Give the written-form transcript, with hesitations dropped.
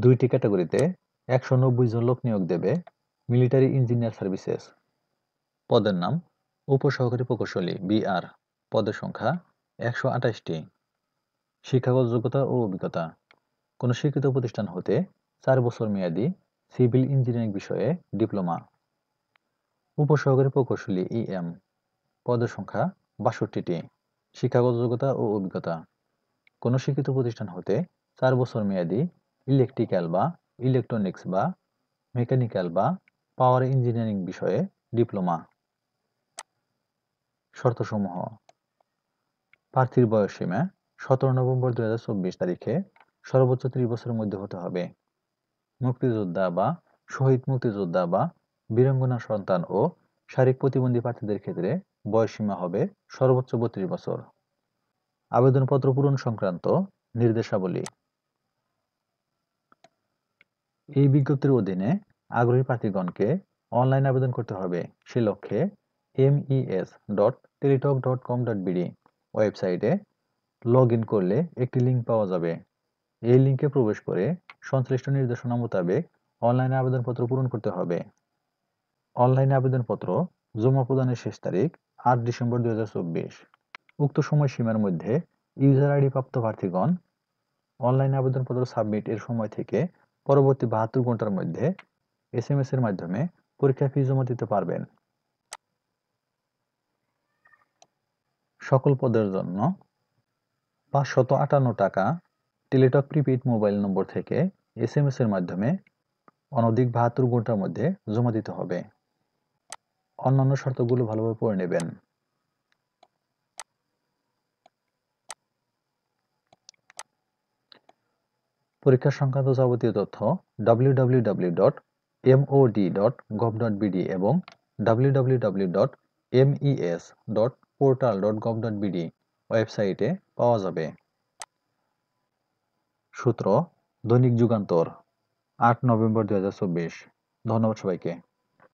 2টি ক্যাটাগরিতে 190 জন লোক নিয়োগ দেবে মিলিটারি ইঞ্জিনিয়ার সার্ভিসেস। পদের নাম উপসহকারী প্রকৌশলী বিআর। পদের সংখ্যা 128টি। শিক্ষাগত যোগ্যতা ও অভিজ্ঞতা: কোনো শিক্ষিত প্রতিষ্ঠান হতে 4 বছর মেয়াদী সিভিল ইঞ্জিনিয়ারিং বিষয়ে ডিপ্লোমা। উপসহকারী প্রকৌশলী ইএম। পদের সংখ্যা 62টি। শিক্ষাগত যোগ্যতা ও অভিজ্ঞতা: কোনো শিক্ষিত প্রতিষ্ঠান হতে 4 বছর মেয়াদী ইলেকট্রিক্যাল বা ইলেকট্রনিক্স বা মেকানিক্যাল বা পাওয়ার ইঞ্জিনিয়ারিং বিষয়ে ডিপ্লোমা। শর্তসমূহ: প্রার্থীর বয়সসীমা 17 নভেম্বর 2024 তারিখে সর্বোচ্চ 30 বছরের মধ্যে হতে হবে। মুক্তিযোদ্ধা বা শহীদ মুক্তিযোদ্ধা বা বীরাঙ্গনা সন্তান ও শারীরিক প্রতিবন্ধী প্রার্থীদের ক্ষেত্রে বয়সসীমা হবে সর্বোচ্চ 32 বছর। আবেদনপত্র পূরণ সংক্রান্ত নির্দেশাবলী: এই বিজ্ঞপ্তির অধীনে আগ্রহী প্রার্থীগণকে অনলাইন আবেদন করতে হবে। সে লক্ষ্যে mes.teletalk.com.bd ওয়েবসাইটে লগ ইন করলে একটি লিঙ্ক পাওয়া যাবে। এই লিঙ্কে প্রবেশ করে সংশ্লিষ্ট নির্দেশনা মোতাবেক অনলাইনে আবেদনপত্র পূরণ করতে হবে। অনলাইনে আবেদনপত্র জমা প্রদানের শেষ তারিখ 8 ডিসেম্বর 2024। উক্ত সময়সীমার মধ্যে ইউজার আইডি প্রাপ্ত প্রার্থীগণ অনলাইনে আবেদনপত্র সাবমিট এর সময় থেকে পরবর্তী 72 ঘন্টার মধ্যে SMS এর মাধ্যমে পরীক্ষা ফি জমা দিতে পারবেন। সকল পদের জন্য 558 টাকা টেলিটক প্রিপেইড মোবাইল নম্বর থেকে SMS এর মাধ্যমে অনধিক 72 ঘন্টার মধ্যে জমা দিতে হবে। অন্যান্য শর্তগুলো ভালোভাবে পড়ে নেবেন। পরীক্ষা সংক্রান্ত যাবতীয় তথ্য www.mod.gov.bd এবং www.mes.portal.gov.bd ওয়েবসাইটে পাওয়া যাবে। সূত্র: দৈনিক যুগান্তর, 8 নভেম্বর 2024। ধন্যবাদ সবাইকে।